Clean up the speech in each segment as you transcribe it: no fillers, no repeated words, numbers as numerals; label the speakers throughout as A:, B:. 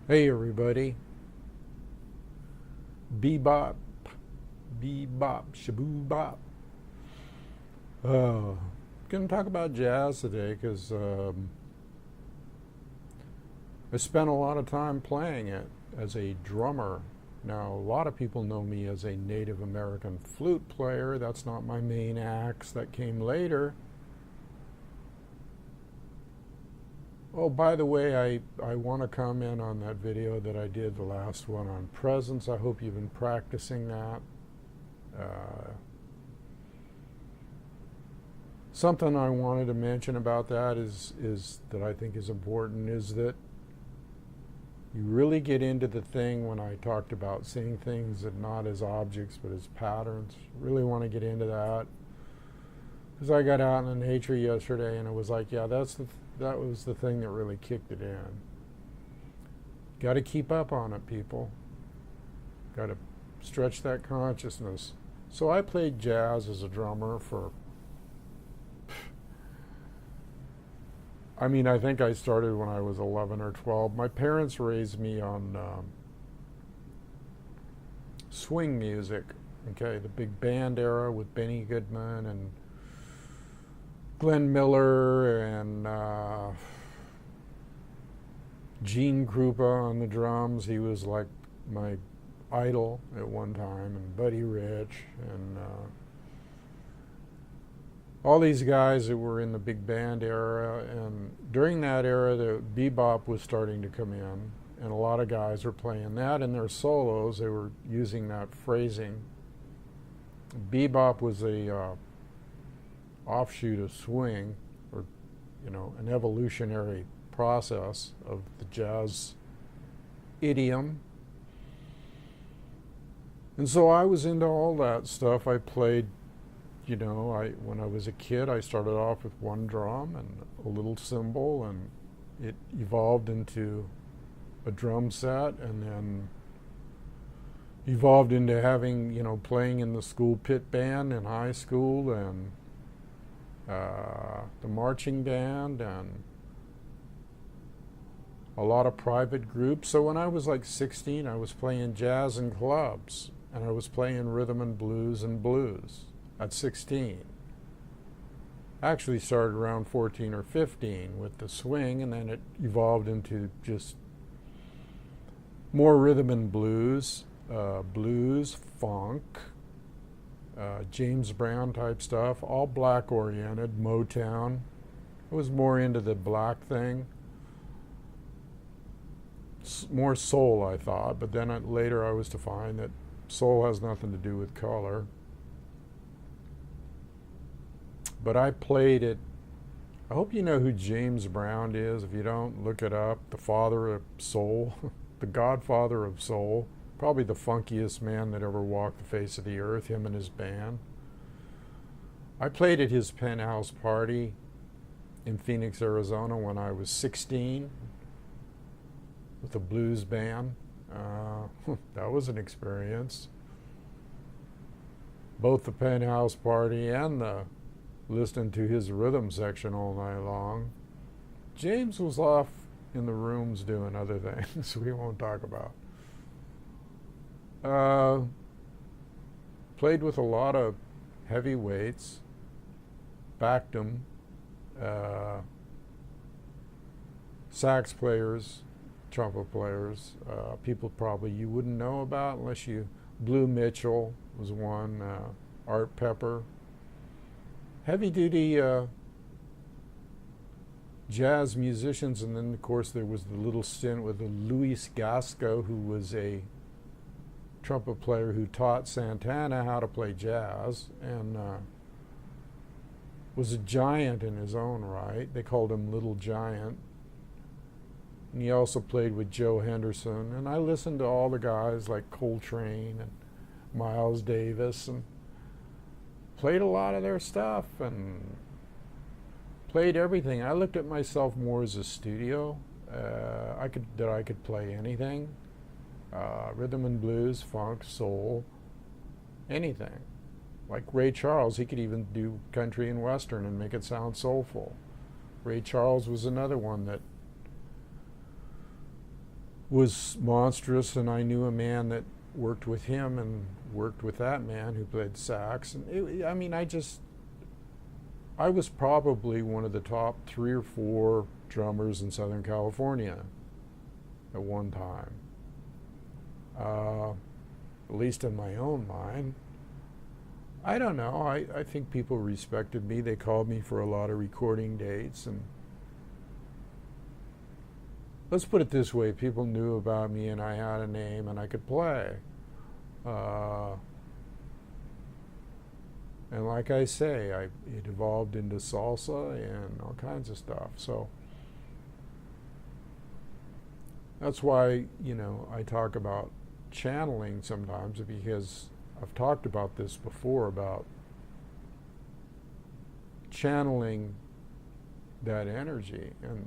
A: Hey everybody, bebop, bebop, shaboo bop. Gonna talk about jazz today because I spent a lot of time playing it as a drummer. Now, a lot of people know me as a Native American flute player. That's not my main axe, that came later. Oh, by the way, I want to comment on that video that I did, the last one on presence. I hope you've been practicing that. Uh, Something I wanted to mention about that is that I think is important is that you really get into the thing when I talked about seeing things that not as objects but as patterns. Really want to get into that because I got out in nature yesterday and it was like, yeah, that was the thing that really kicked it in. Got to keep up on it, people. Got to stretch that consciousness. So I played jazz as a drummer for, I think I started when I was 11 or 12. My parents raised me on swing music, okay, the big band era with Benny Goodman and Glenn Miller and Gene Krupa on the drums. He was like my idol at one time, and Buddy Rich, and all these guys that were in the big band era. And during that era, the bebop was starting to come in, and a lot of guys were playing that in their solos. They were using that phrasing. Bebop was a offshoot of swing, or an evolutionary process of the jazz idiom. And so I was into all that stuff. I played, when I was a kid, I started off with one drum and a little cymbal, and it evolved into a drum set, and then evolved into having, playing in the school pit band in high school, and the marching band, and a lot of private groups. So when I was like 16, I was playing jazz in clubs, and I was playing rhythm and blues at 16. Actually started around 14 or 15 with the swing, and then it evolved into just more rhythm and blues, funk, James Brown type stuff, all black oriented, Motown. I was more into the black thing. More soul, I thought, but then later I was to find that soul has nothing to do with color. But I played it. I hope you know who James Brown is. If you don't, look it up. The father of soul, the godfather of soul. Probably the funkiest man that ever walked the face of the earth, him and his band. I played at his penthouse party in Phoenix, Arizona when I was 16 with a blues band. That was an experience. Both the penthouse party and the listening to his rhythm section all night long. James was off in the rooms doing other things we won't talk about. Played with a lot of heavyweights, backed them, sax players, trumpet players, people probably you wouldn't know about unless you. Blue Mitchell was one, Art Pepper. Heavy duty jazz musicians, and then of course there was the little stint with Luis Gasco, who was a trumpet player who taught Santana how to play jazz, and was a giant in his own right. They called him Little Giant. And he also played with Joe Henderson, and I listened to all the guys like Coltrane and Miles Davis, and played a lot of their stuff and played everything. I looked at myself more as a studio. I could play anything, rhythm and blues, funk, soul, anything. Like Ray Charles, he could even do country and western and make it sound soulful. Ray Charles was another one that was monstrous, and I knew a man that worked with him and worked with that man who played sax. And I was probably one of the top 3 or 4 drummers in Southern California at one time, at least in my own mind. I don't know. I think people respected me. They called me for a lot of recording dates, and let's put it this way, people knew about me and I had a name and I could play. And like I say, it evolved into salsa and all kinds of stuff. So that's why, I talk about channeling sometimes, because I've talked about this before, about channeling that energy. And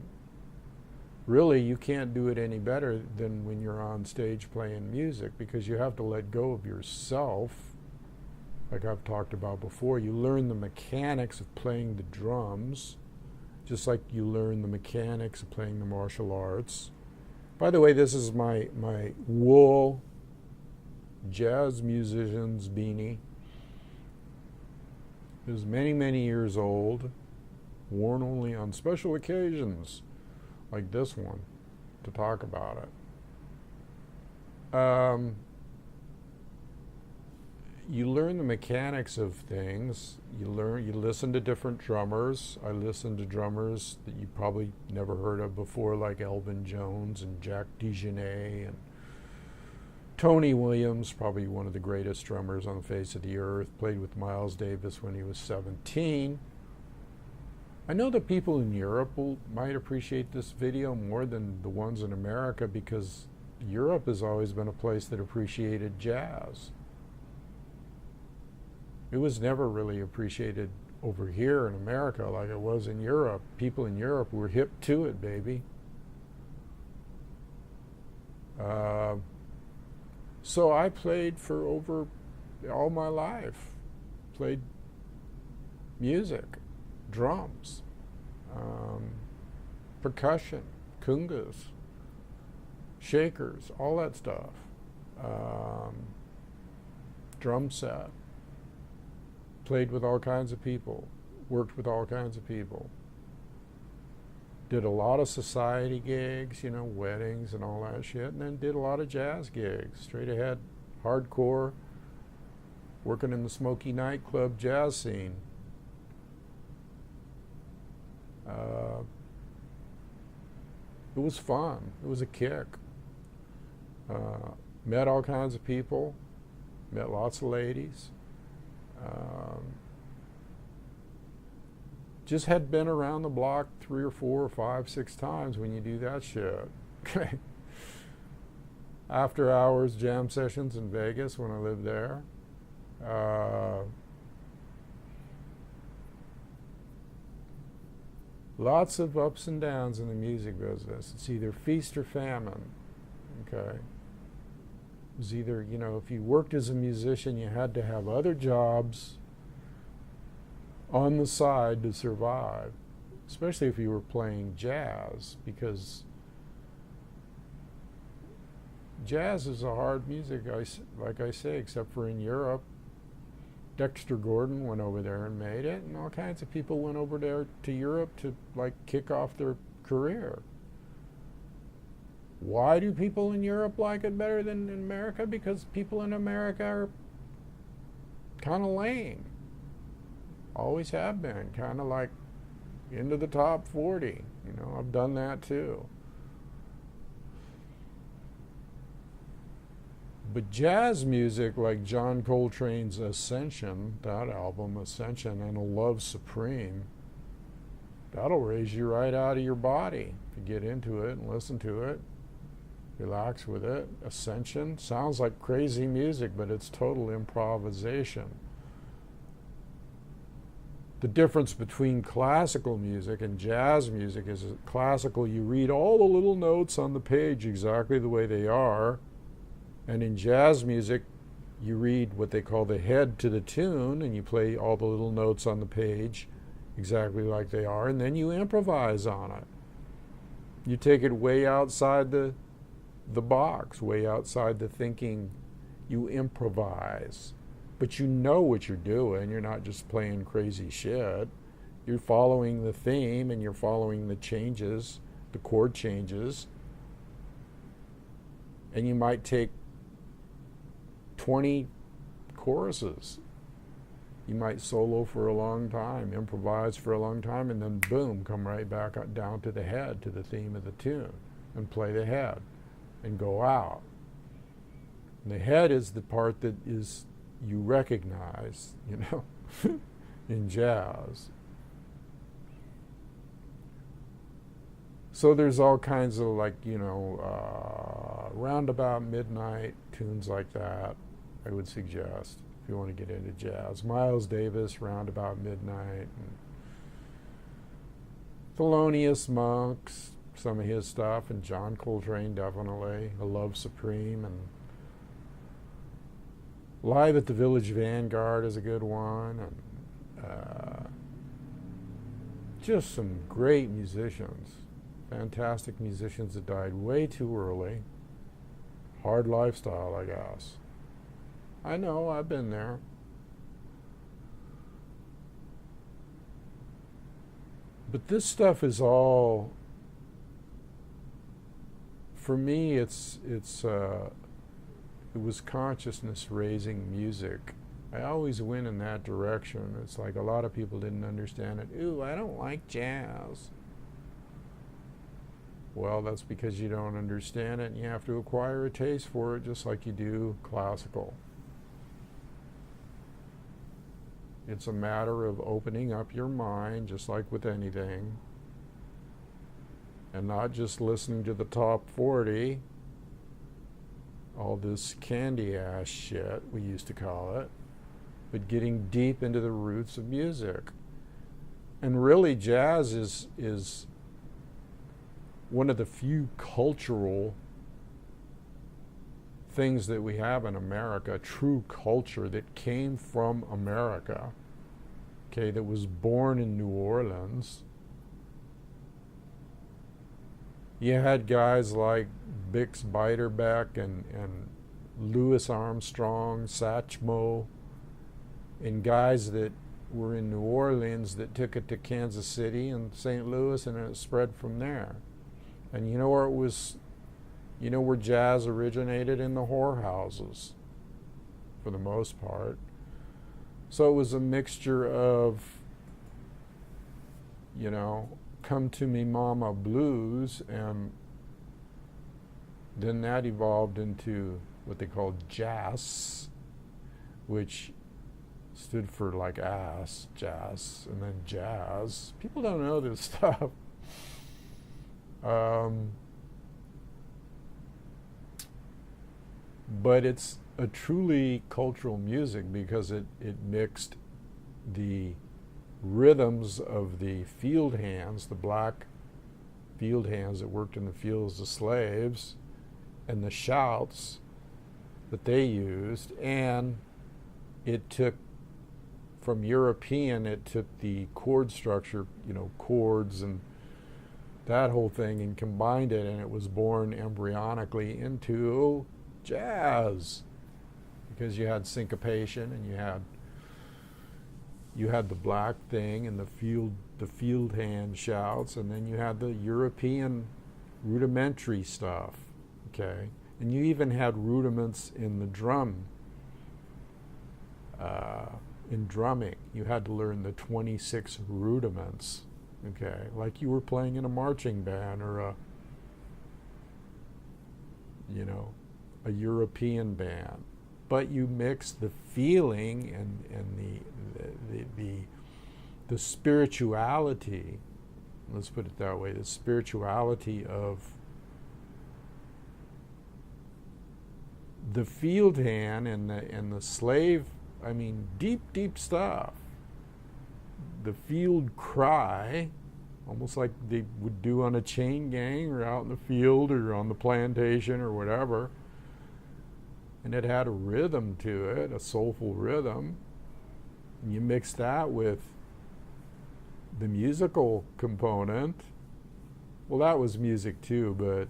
A: really, you can't do it any better than when you're on stage playing music, because you have to let go of yourself. Like I've talked about before, you learn the mechanics of playing the drums, just like you learn the mechanics of playing the martial arts. By the way, this is my wool jazz musician's beanie. It was many, many years old, worn only on special occasions, like this one, to talk about it. You learn the mechanics of things. You listen to different drummers. I listened to drummers that you probably never heard of before, like Elvin Jones and Jack DeJohnette and Tony Williams, probably one of the greatest drummers on the face of the earth. Played with Miles Davis when he was 17. I know that people in Europe might appreciate this video more than the ones in America, because Europe has always been a place that appreciated jazz. It was never really appreciated over here in America like it was in Europe. People in Europe were hip to it, baby. So I played for over all my life. Played music, drums, percussion, congas, shakers, all that stuff. Drum set. Played with all kinds of people, worked with all kinds of people. Did a lot of society gigs, weddings and all that shit, and then did a lot of jazz gigs, straight ahead, hardcore, working in the smoky nightclub jazz scene. It was fun. It was a kick. Met all kinds of people, met lots of ladies. Just had been around the block 3 or 4 or 5, 6 times when you do that shit. Okay. After hours jam sessions in Vegas when I lived there. Lots of ups and downs in the music business. It's either feast or famine. Okay. It was either, if you worked as a musician, you had to have other jobs on the side to survive, especially if you were playing jazz, because jazz is a hard music, like I say, except for in Europe. Dexter Gordon went over there and made it, and all kinds of people went over there to Europe to kick off their career. Why do people in Europe like it better than in America? Because people in America are kind of lame. Always have been. Kind of like into the top 40. I've done that too. But jazz music, like John Coltrane's Ascension, that album, Ascension, and A Love Supreme, that'll raise you right out of your body if you get into it and listen to it. Relax with it. Ascension sounds like crazy music, but it's total improvisation. The difference between classical music and jazz music is that classical, you read all the little notes on the page exactly the way they are, and in jazz music, you read what they call the head to the tune, and you play all the little notes on the page exactly like they are, and then you improvise on it. You take it way outside the the box, way outside the thinking. You improvise, but you know what you're doing. You're not just playing crazy shit. You're following the theme, and you're following the changes, the chord changes. And you might take 20 choruses. You might solo for a long time, improvise for a long time, and then boom, come right back down to the head, to the theme of the tune, and play the head, and go out. And the head is the part that is you recognize, in jazz. So there's all kinds of roundabout midnight tunes like that, I would suggest, if you want to get into jazz. Miles Davis, Roundabout Midnight. And Thelonious Monk, some of his stuff, and John Coltrane, definitely. A Love Supreme, and Live at the Village Vanguard is a good one, and just some great musicians. Fantastic musicians that died way too early. Hard lifestyle, I guess. I know, I've been there. But this stuff is all, for me, it was consciousness raising music. I always went in that direction. It's like a lot of people didn't understand it. Ooh, I don't like jazz. Well, that's because you don't understand it, and you have to acquire a taste for it, just like you do classical. It's a matter of opening up your mind, just like with anything, and not just listening to the top 40, all this candy ass shit, we used to call it, but getting deep into the roots of music. And really, jazz is one of the few cultural things that we have in America, true culture that came from America, okay, that was born in New Orleans. You had guys like Bix Beiderbecke and Louis Armstrong, Satchmo, and guys that were in New Orleans that took it to Kansas City and St. Louis, and it spread from there. And you know where it was, where jazz originated? In the whorehouses, for the most part. So it was a mixture of, Come to Me Mama blues, and then that evolved into what they called jazz, which stood for like ass, jazz, and then jazz. People don't know this stuff. But it's a truly cultural music because it mixed the rhythms of the field hands, the black field hands that worked in the fields as slaves, and the shouts that they used, and it took, from European, it took the chord structure, chords and that whole thing, and combined it, and it was born embryonically into jazz, because you had syncopation, and you had the black thing and the field hand shouts, and then you had the European rudimentary stuff, okay, and you even had rudiments in the drum. In drumming, you had to learn the 26 rudiments. Okay, like you were playing in a marching band or a European band, but you mix the feeling and the spirituality. Let's put it that way: the spirituality of the field hand and the slave. I mean, deep stuff. The field cry, almost like they would do on a chain gang or out in the field or on the plantation or whatever. And it had a rhythm to it, a soulful rhythm. And you mix that with the musical component. Well, that was music too, but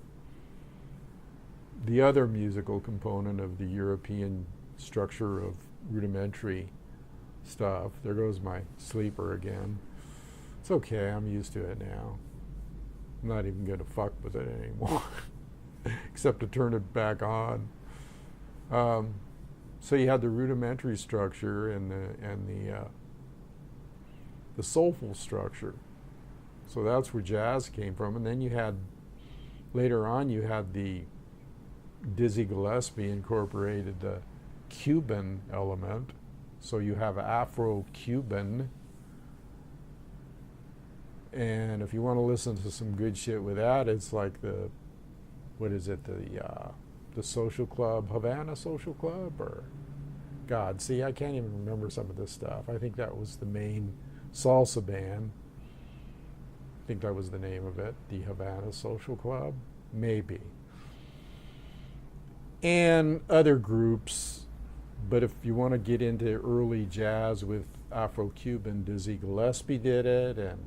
A: the other musical component of the European structure of rudimentary stuff. There goes my sleeper again. It's okay, I'm used to it now. I'm not even going to fuck with it anymore, except to turn it back on. So you had the rudimentary structure and the soulful structure. So that's where jazz came from. And then you had, later on, you had the Dizzy Gillespie incorporated the Cuban element. So you have Afro-Cuban. And if you want to listen to some good shit with that, it's like the Social Club, Havana Social Club, or God, see, I can't even remember some of this stuff. I think that was the main salsa band. I think that was the name of it, the Havana Social Club, maybe. And other groups, but if you want to get into early jazz with Afro-Cuban, Dizzy Gillespie did it, and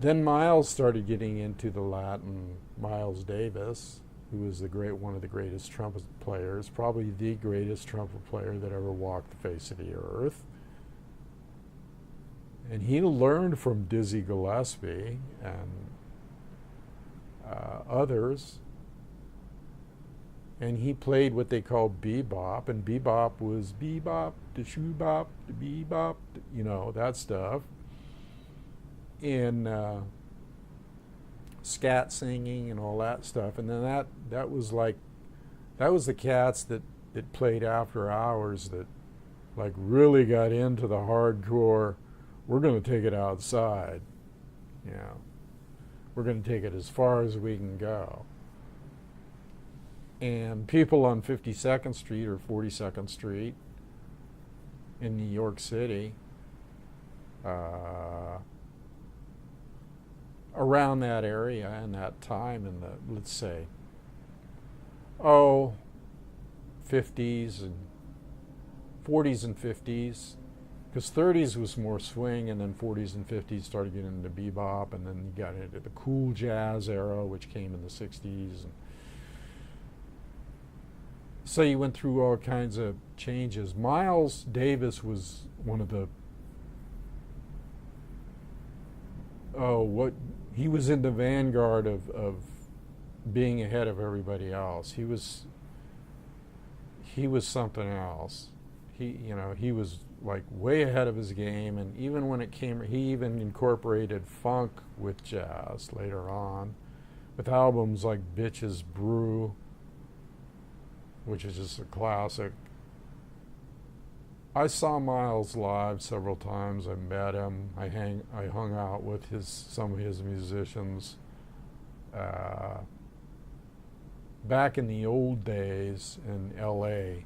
A: then Miles started getting into the Latin. Miles Davis, who was one of the greatest trumpet players, probably the greatest trumpet player that ever walked the face of the earth. And he learned from Dizzy Gillespie and others. And he played what they called bebop, and bebop was bebop, the shoe bop, the bebop, that stuff. In scat singing and all that stuff. And then that was the cats that played after hours that like really got into the hardcore, we're going to take it outside. We're going to take it as far as we can go. And people on 52nd Street or 42nd Street in New York City, around that area and that time in the, let's say, 50s and 40s and 50s, because 30s was more swing, and then 40s and 50s started getting into bebop, and then you got into the cool jazz era, which came in the 60s. And so you went through all kinds of changes. Miles Davis was one of the he was in the vanguard of being ahead of everybody else. He was something else. He was like way ahead of his game, and even when he even incorporated funk with jazz later on, with albums like Bitches Brew, which is just a classic. I saw Miles live several times. I met him. I hung out with some of his musicians. Back in the old days in L.A.,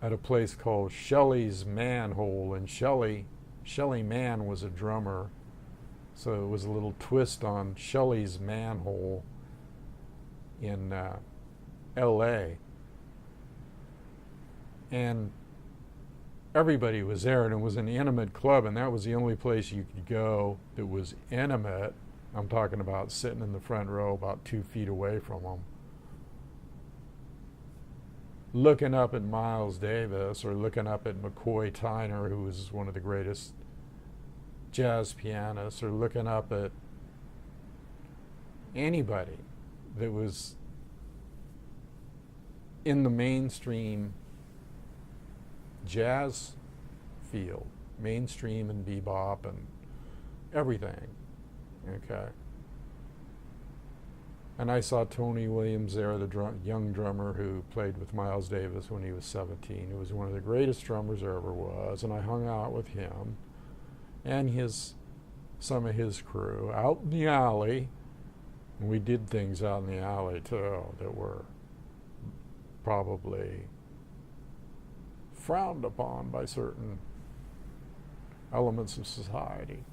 A: at a place called Shelley's Manhole, and Shelley Mann was a drummer, so it was a little twist on Shelley's Manhole in L.A. And everybody was there, and it was an intimate club, and that was the only place you could go that was intimate. I'm talking about sitting in the front row about 2 feet away from them, looking up at Miles Davis or looking up at McCoy Tyner, who was one of the greatest jazz pianists, or looking up at anybody that was in the mainstream jazz field, mainstream and bebop and everything, okay? And I saw Tony Williams there, the young drummer who played with Miles Davis when he was 17. He was one of the greatest drummers there ever was, and I hung out with him and some of his crew out in the alley, and we did things out in the alley too that were probably frowned upon by certain elements of society.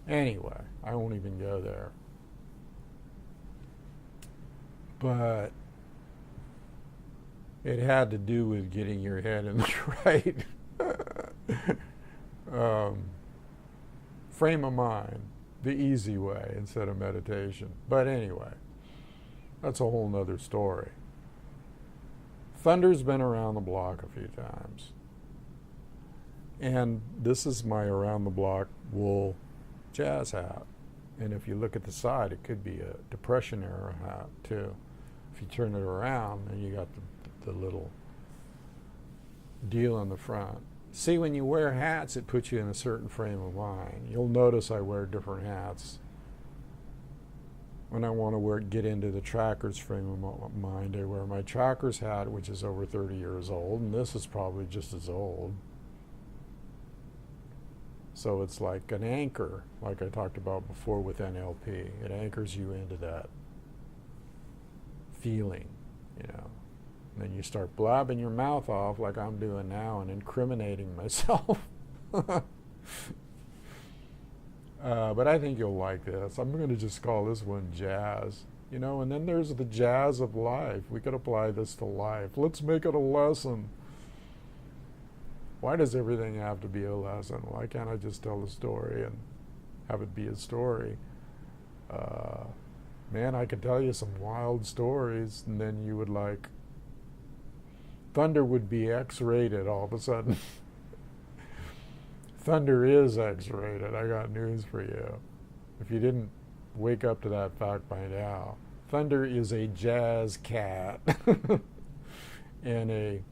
A: Anyway, I won't even go there. But it had to do with getting your head in the right frame of mind. the easy way instead of meditation. But anyway, that's a whole nother story. Thunder's been around the block a few times. And this is my around the block wool jazz hat. And if you look at the side, it could be a Depression era hat too. If you turn it around, then you got the little deal in the front. See, when you wear hats, it puts you in a certain frame of mind. You'll notice I wear different hats. When I want to get into the tracker's frame of mind, I wear my tracker's hat, which is over 30 years old, and this is probably just as old. So it's like an anchor, like I talked about before with NLP. It anchors you into that feeling, you know. And then you start blabbing your mouth off like I'm doing now and incriminating myself. But I think you'll like this. I'm going to just call this one jazz, you know. And then there's the jazz of life. We could apply this to life. Let's make it a lesson. Why does everything have to be a lesson? Why can't I just tell a story and have it be a story? Man, I could tell you some wild stories, and then you would like, Thunder would be X-rated all of a sudden. Thunder is X-rated. I got news for you. If you didn't wake up to that fact by now, Thunder is a jazz cat and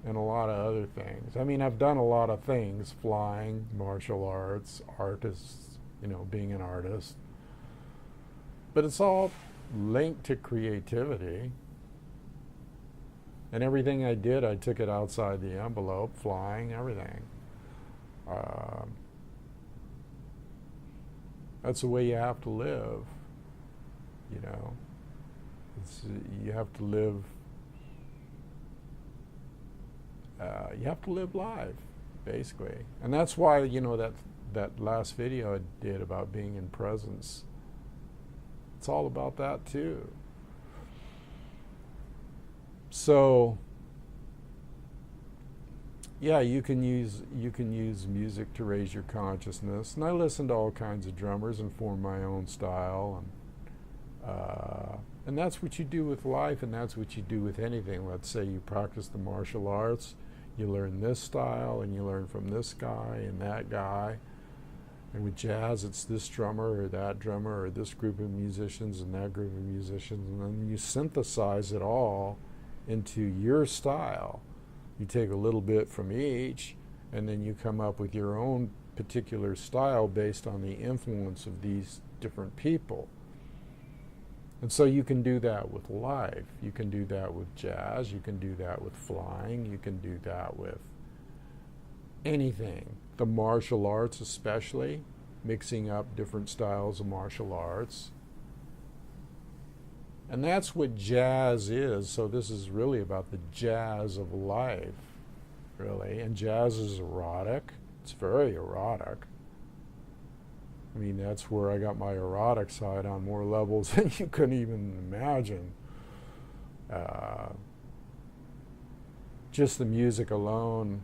A: and a lot of other things. I mean, I've done a lot of things: flying, martial arts, artists, you know, being an artist. But it's all linked to creativity. And everything I did, I took it outside the envelope, flying, everything. That's the way you have to live, you know. You have to live. You have to live live, basically. And that's why, you know, that last video I did about being in presence, it's all about that too. So, yeah, you can use music to raise your consciousness. And I listen to all kinds of drummers and form my own style. And that's what you do with life, and that's what you do with anything. Let's say you practice the martial arts, you learn this style, and you learn from this guy and that guy. And with jazz, it's this drummer or that drummer or this group of musicians and that group of musicians. And then you synthesize it all into your style. You take a little bit from each, and then you come up with your own particular style based on the influence of these different people. And so you can do that with life. You can do that with jazz. You can do that with flying. You can do that with anything. The martial arts especially, mixing up different styles of martial arts. And that's what jazz is. So this is really about the jazz of life, really. And jazz is erotic. It's very erotic. I mean, that's where I got my erotic side on more levels than you couldn't even imagine. Just the music alone,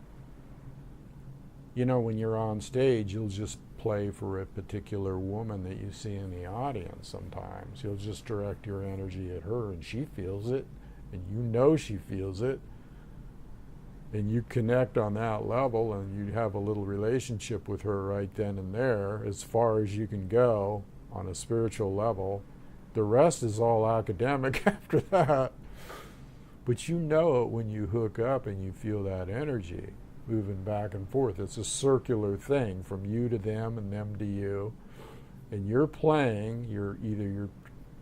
A: you know, when you're on stage, you'll just play for a particular woman that you see in the audience sometimes. You'll just direct your energy at her, and she feels it, and you know she feels it. And you connect on that level, and you have a little relationship with her right then and there, as far as you can go on a spiritual level. The rest is all academic after that. But you know it when you hook up and you feel that energy moving back and forth. It's a circular thing from you to them and them to you. And you're playing either your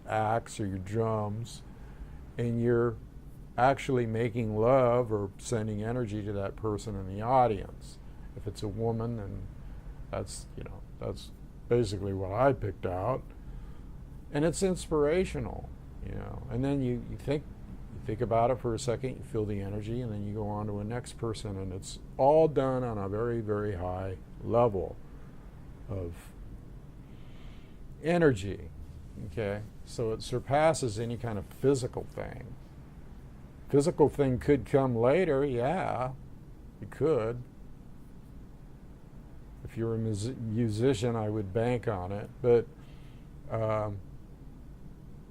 A: axe or your drums, and you're actually making love or sending energy to that person in the audience. If it's a woman, then that's basically what I picked out. And it's inspirational, you know. And then you think about it for a second, you feel the energy, and then you go on to a next person, and it's all done on a very, very high level of energy, okay? So it surpasses any kind of physical thing. Physical thing could come later, yeah, it could. If you're a musician, I would bank on it. But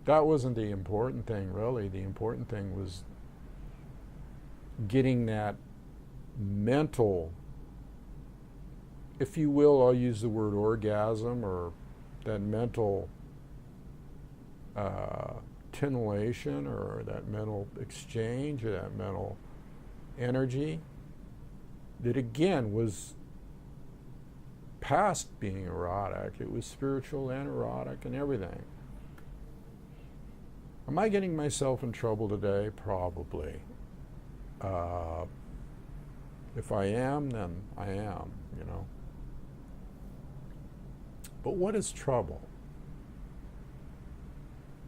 A: that wasn't the important thing, really. The important thing was getting that mental, if you will, I'll use the word orgasm, or that mental titillation, or that mental exchange, or that mental energy that, again, was past being erotic. It was spiritual and erotic and everything. Am I getting myself in trouble today? Probably. If I am, then I am, you know. But what is trouble?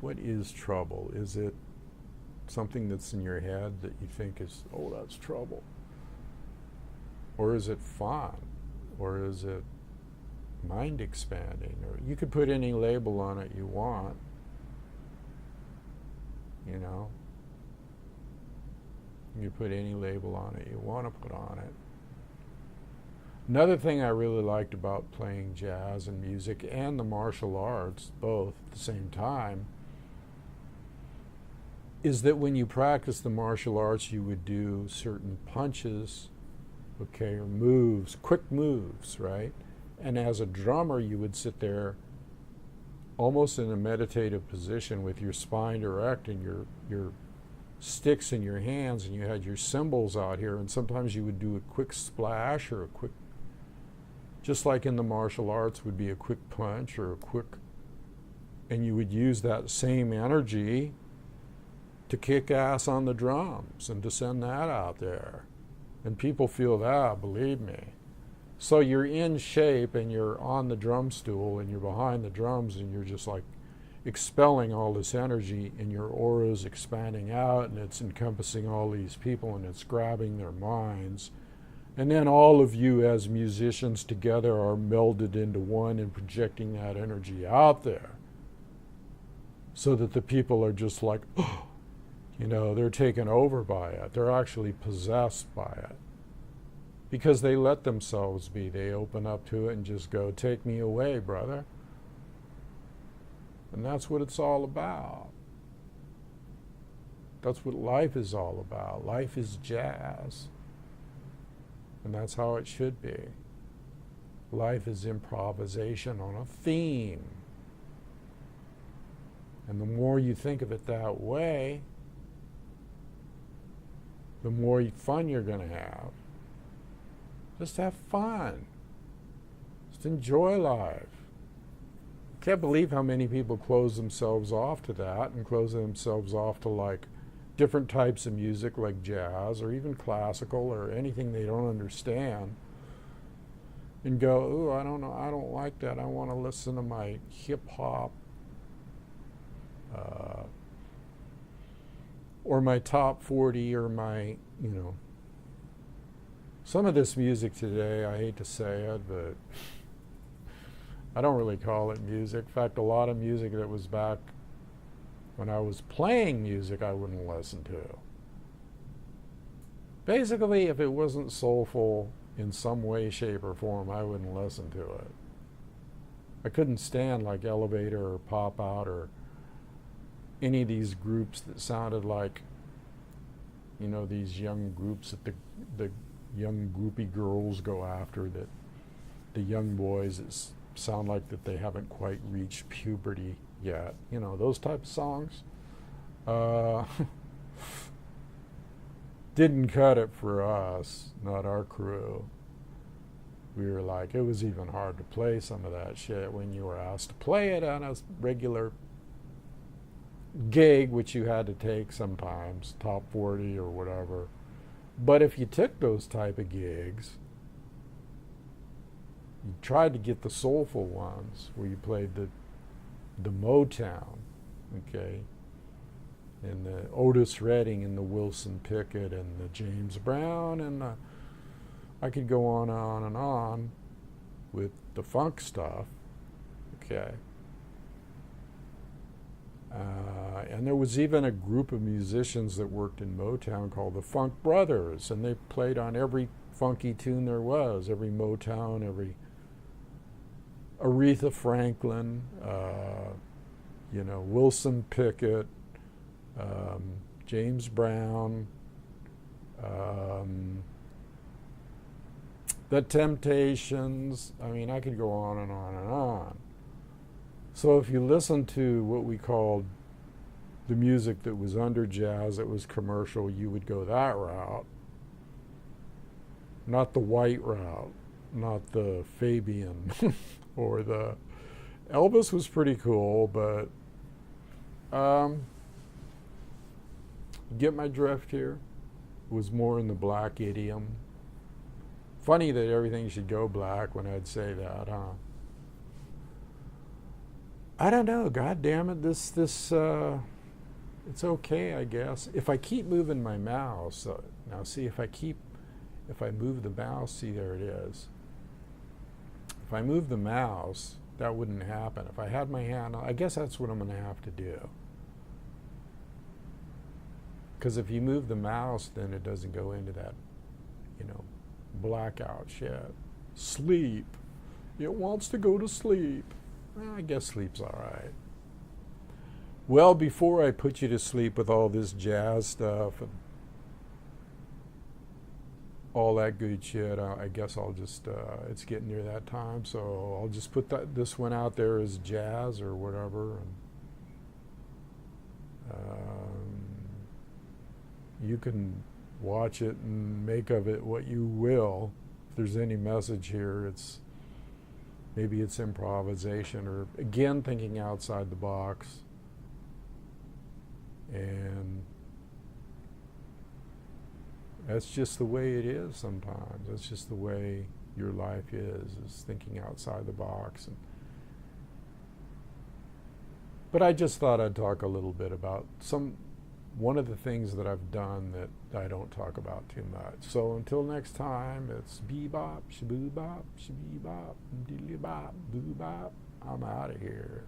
A: What is trouble? Is it something that's in your head that you think is, oh, that's trouble? Or is it fun? Or is it mind expanding? Or you could put any label on it you want, you know. You put any label on it you want to put on it. Another thing I really liked about playing jazz and music and the martial arts, both at the same time, is that when you practice the martial arts, you would do certain punches, okay, or moves, quick moves, right? And as a drummer, you would sit there almost in a meditative position with your spine erect and your sticks in your hands, and you had your cymbals out here, and sometimes you would do a quick splash or a quick, just like in the martial arts would be a quick punch or a quick, and you would use that same energy to kick ass on the drums and to send that out there. And people feel that, believe me. So you're in shape and you're on the drum stool and you're behind the drums and you're just like expelling all this energy, and your aura's expanding out, and it's encompassing all these people, and it's grabbing their minds. And then all of you as musicians together are melded into one and projecting that energy out there, so that the people are just like, oh, you know, they're taken over by it. They're actually possessed by it. Because they let themselves be. They open up to it and just go, take me away, brother. And that's what it's all about. That's what life is all about. Life is jazz. And that's how it should be. Life is improvisation on a theme. And the more you think of it that way, the more fun you're going to have. Just have fun. Just enjoy life. Can't believe how many people close themselves off to that, and close themselves off to like different types of music like jazz or even classical or anything they don't understand, and go, ooh, I don't know, I don't like that. I want to listen to my hip hop or my top 40 or my, you know, some of this music today, I hate to say it, but I don't really call it music. In fact, a lot of music that was back when I was playing music, I wouldn't listen to. Basically, if it wasn't soulful in some way, shape, or form, I wouldn't listen to it. I couldn't stand like Elevator or Pop Out or any of these groups that sounded like, you know, these young groups that the young groupie girls go after, that the young boys that sound like that they haven't quite reached puberty yet. You know, those type of songs. Didn't cut it for us, not our crew. We were like, it was even hard to play some of that shit when you were asked to play it on a regular gig, which you had to take sometimes, top 40 or whatever. But if you took those type of gigs, you tried to get the soulful ones where you played the Motown, okay, and the Otis Redding and the Wilson Pickett and the James Brown, and I could go on and on with the funk stuff, okay. And there was even a group of musicians that worked in Motown called the Funk Brothers, and they played on every funky tune there was, every Motown, every Aretha Franklin, you know, Wilson Pickett, James Brown, The Temptations. I mean, I could go on and on and on. So if you listen to what we called the music that was under jazz, that was commercial, you would go that route. Not the white route, not the Fabian or the... Elvis was pretty cool, but get my drift here? It was more in the black idiom. Funny that everything should go black when I'd say that, huh? I don't know. God damn it. This it's okay, I guess. If I keep moving my mouse, now see if I move the mouse, see there it is. If I move the mouse, that wouldn't happen. If I had my hand, I guess that's what I'm going to have to do. Because if you move the mouse, then it doesn't go into that, you know, blackout shit. Sleep. It wants to go to sleep. Well, I guess sleep's all right. Well, before I put you to sleep with all this jazz stuff and all that good shit, I guess I'll just, it's getting near that time, so I'll just put this one out there as jazz or whatever. And, you can watch it and make of it what you will. If there's any message here, maybe it's improvisation or, again, thinking outside the box. And that's just the way it is sometimes. That's just the way your life is thinking outside the box. But I just thought I'd talk a little bit about one of the things that I've done that I don't talk about too much. So until next time, it's bebop, shaboo-bop, shabee-bop, diddly-bop, boo-bop. I'm out of here.